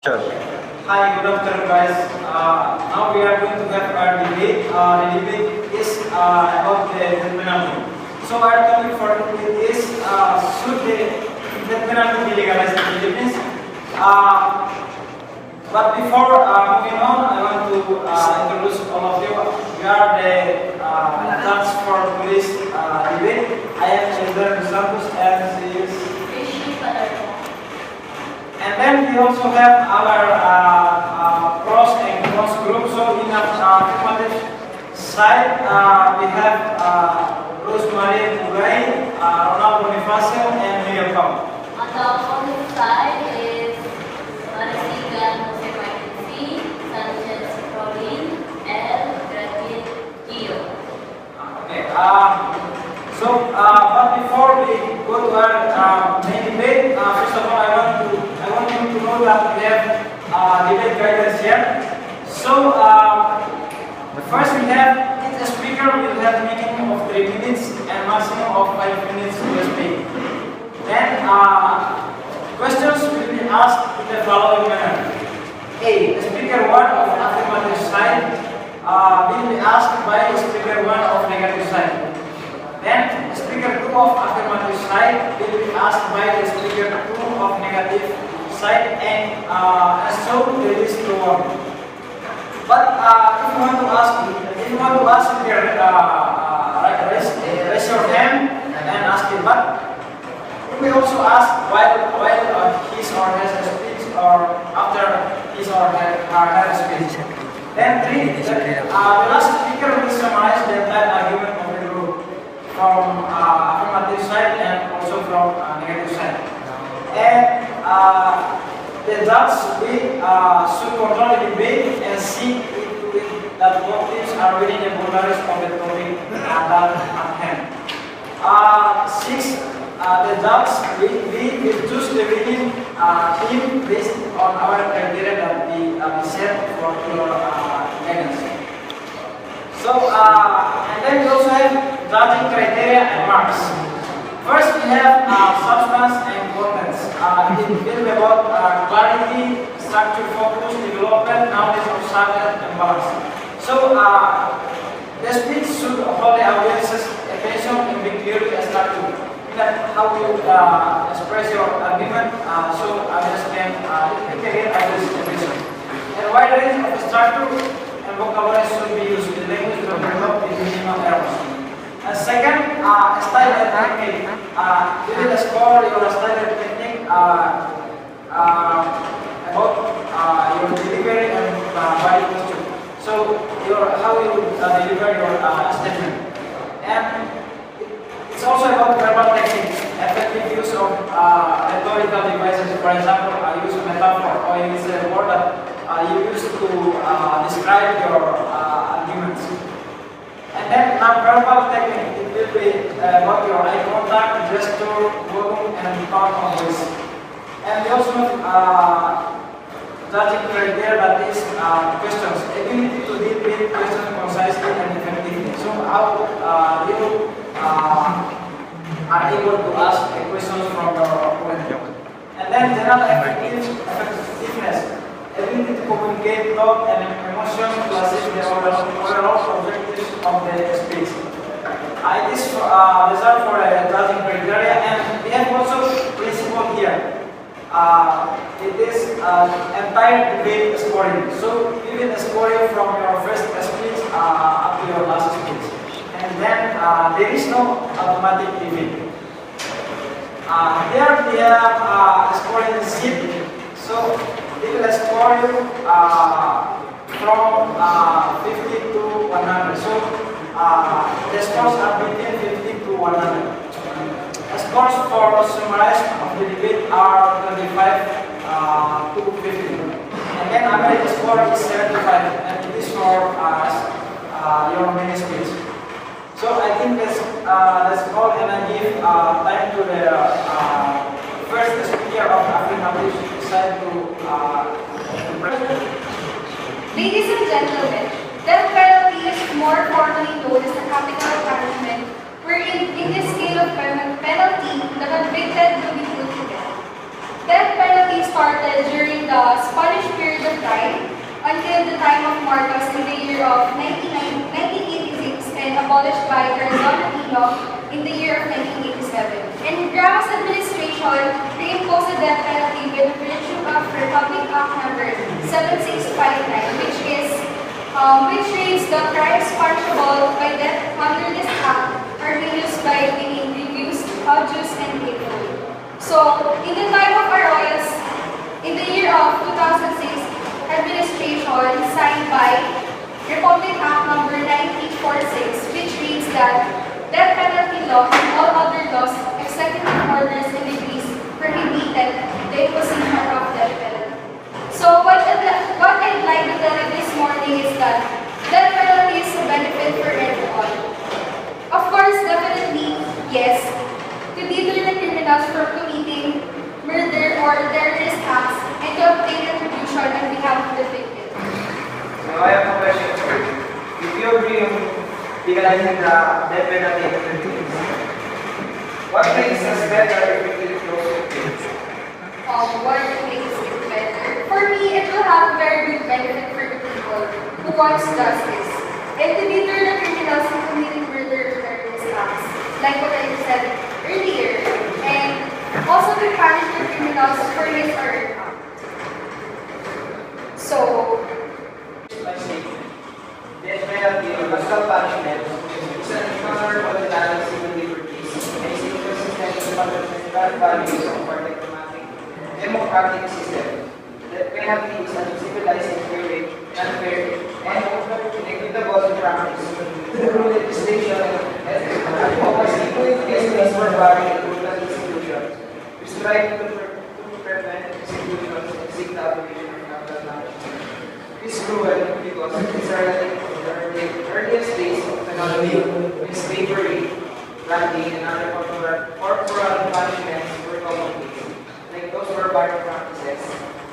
Sure. Hi, good afternoon, guys. Now we are going to have our debate. The debate is about the death penalty. So our topic for debate is should the death penalty be legalized in the Philippines? But before moving on, I want to introduce all of you. We are the judge for today's debate. I am Elder Santos and he is. And then we also have our pros and cons group. So in our affirmative side, we have Rosemary Bugay, Ronald Bonifacio, and Miguel Pau. On the opposite side is Marisigan Jose Martin C, Sanchez Pauline, L. Gratin Gio. Okay. But before we go to our main debate, first of all, I want you to know that we have debate guidance here. So, first we have each speaker will have minimum of 3 minutes and maximum of 5 minutes to speak. Then, questions will be asked in the following manner. A. Speaker 1 of affirmative side will be asked by speaker 1 of negative side. Then, speaker 2 of affirmative side will be asked by the speaker 2 of negative side, and so the list go on. But if you want to ask here, raise your hand and ask it. But you may also ask while his or her speech or after his or her speech. Then 3, the last speaker will summarize the entire argument of the group, from affirmative side and also from negative side. And the judge should control the debate and see to it that both teams are within the boundaries of the topic at hand. 6, the judge will choose the winning team based on our criteria that we set for your guidance. So, and then we also have judging criteria and marks. First, we have substance and contents. It will be about clarity, structure, focus, development, knowledge of subject, and balance. So, the speech should hold the audience's attention and be clearly structured. That how you express your argument, so audience can integrate audience attention. And wide range of structure and vocabulary should be used. The language will develop with minimal errors. And second, style and technique. You will score your style and technique about your delivery and body posture. So how you deliver your statement. And it's also about verbal techniques, effective use of rhetorical devices. For example, use a metaphor or use a word that you use to describe your arguments. And then non-verbal technique, it will be about your eye contact, gesture, volume, and tone of voice. And we also have judging criteria, that is questions, ability to deal with questions concisely and effectively. So how you are able to ask a question from your opponent. And then general effectiveness, ability to communicate thought and emotions to achieve the overall objectives of the speech. It is reserved for a judging criteria, and we have also principle here. It is entire debate scoring. So you will score it from your first speech up to your last speech. And then there is no automatic debate. Here we have scoring sheet. So it will score you from 50 to 100. So the scores are between 50 to 100. The scores for summarized of the debate are 25 to 50. And then average score is 75. And it is for your main speech. So I think that's all, and I give time to the first speaker of affirmative side to Ladies and gentlemen, death penalty is more formally known as the capital punishment, wherein in this scale of penalty, the convicted will be put to death. Death penalty started during the Spanish until the time of Marcos in the year of 1986 and abolished by Corazon Aquino in the year of 1987. And Ramos administration reimposed the death penalty with virtue of Republic Act number 7659, which reads the crimes punishable by death under this act are heinous by being reduced, odious, and hateful. So, in the time of Arroyos, in the year of 2006, administration signed by Republic Act number 1946, which reads that death penalty law and all other laws, executive orders, and decrees prohibited the imposition of death penalty. So what I'd like to tell you this morning is that death penalty is a benefit for everyone. Of course, definitely, yes, to deter the criminals from committing murder or terrorist acts and to obtain retribution on behalf of the victim. Now I have a question for you. If you agree on legalizing the death penalty in the Philippines, what makes us better if we get closer to it? What makes it better? For me, it will have very good benefit for the people who wants justice and to deter the criminals from committing murder or terrorist acts, like what I said earlier, and also to punish the criminals for his or her act. So, My statement. Death penalty or capital punishment is an extraordinary civil liberties and is inconsistent with fundamental values of our democratic system. Death penalty is uncivilized and unfair and inequitable in practice. Through legislation and advocacy against these barbaric and brutal institutions, we strive to prevent executions and seek the abolition of capital punishment. This is cruel because it is relative to the earliest days of technology when slavery, branding, and other corporal punishments were commonplace. Like those barbaric practices,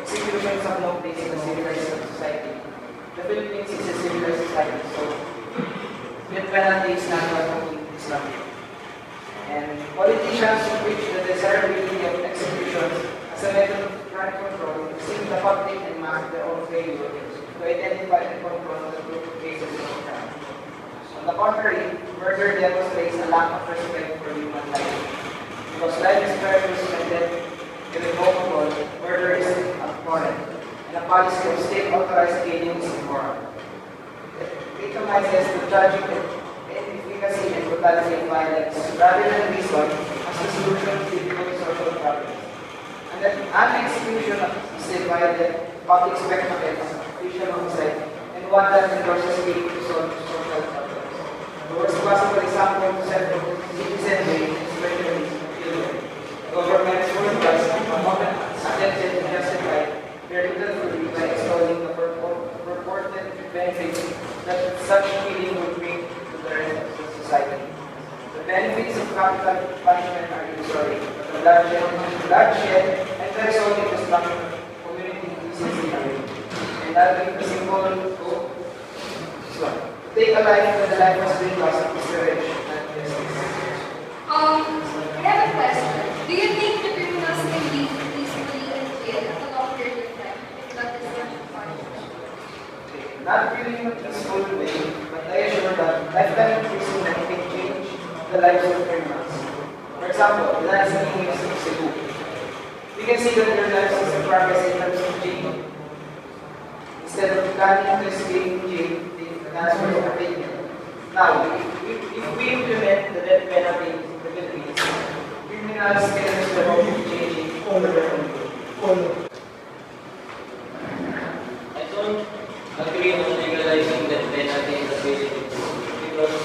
executions have no place in a civilized society. The Philippines is a civilized society, so death penalty is not a complete Islamic. And politicians who preach the desirability of executions as a method of crime control seem the public and mask their own failure to identify and control the true cases of crime. On the contrary, murder demonstrates a lack of respect for human life. Because life is precious and death irrevocable, murder is abhorrent, and a policy of state-authorized killing is immoral. It epitomizes the tragic inefficacy and brutality of violence rather than reason as the solution to difficult social problems. And that an execution is a violent public spectacle, official homicide, and one that endorses killing to solve social problems. The worst possible example to set of citizenry, especially children. Governments worldwide often attempted to justify their little by extolling the purported benefits that such killing would bring to the rest of the society. The benefits of capital punishment are illusory, but the bloodshed and the resulting destruction of community decency are. And I'll give a simple quote. So, to take a life when the life has been lost is courage, not justice. I have a question. Do you think the criminals can live peacefully in jail at a long period of time if that is not punishment? Not really in a peaceful way, but I assure that lifetime imprisonment can change the lives of criminals. For example, the last thing is in Cebu. We can see that their lives is a progress in terms of jail. Instead of planning to escape jail, they transfer to arraignment. Now, if we implement the death penalty in the Philippines, criminals can respond to changing over their own will. I don't agree on legalizing death penalty in the Philippines because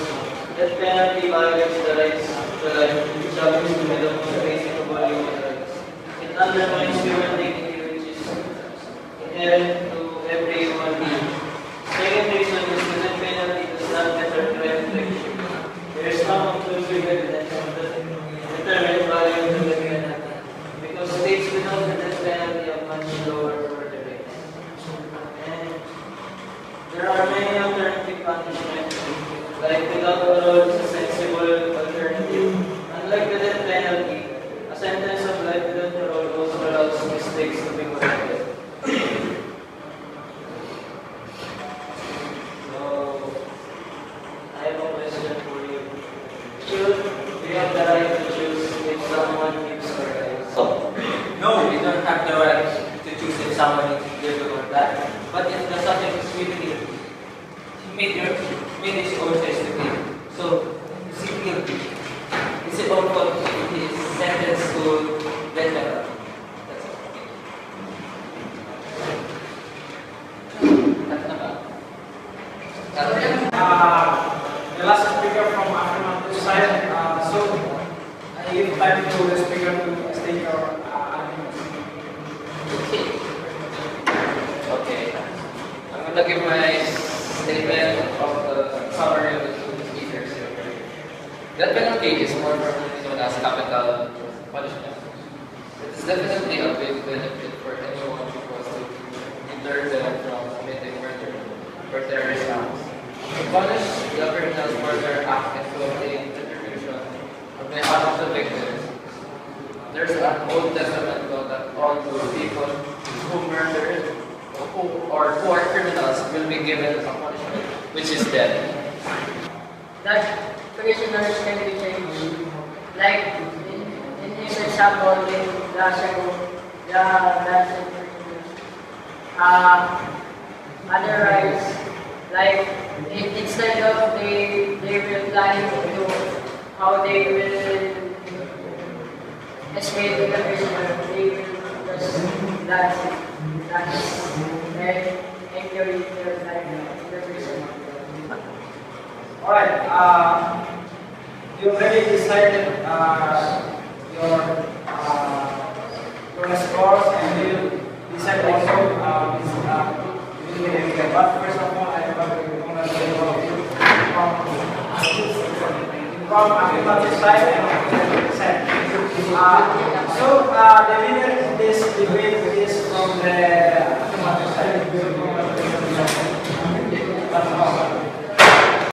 death penalty violates the rights of the life established to be the most basic of all human rights. It undermines human dignity which is inherent to every human being. Second reason is the death penalty does not deter crime fiction. There is no conclusive evidence of the deterrent value of the death penalty because states without the death penalty have much lower murder rates. And there are many alternative punishments, like without parole is a sensible alternative. Unlike the death penalty, a sentence of life without parole also allows mistakes to be corrected. someone is guilty or that. But if the subject is really made his own choice to be. So, is he guilty? Is it own fault if he is sentenced to death penalty? That's all. That's not The last speaker from affirmative side. So I give time to the speaker to state your arguments. Okay. I'm gonna give my statement of the summary of the two speakers here. Death penalty is more commonly known as capital punishment. It is definitely a big benefit for anyone who wants to deter them from committing murder or terrorist acts. To punish the criminals for their act and to obtain retribution on behalf of the victims. There's an Old Testament law that all those people who murdered who are criminals will be given a punishment, which is death. That prisoners can be changed. Like in this example in otherwise, like instead of they will plan to how they will escape the prisoner, they will just dance and enjoy their life in the prison. Alright, you already decided your scores and you decide also but first of all I want to congratulate all of you from affirmative side and academic side. So the winner in this debate is from the affirmative side.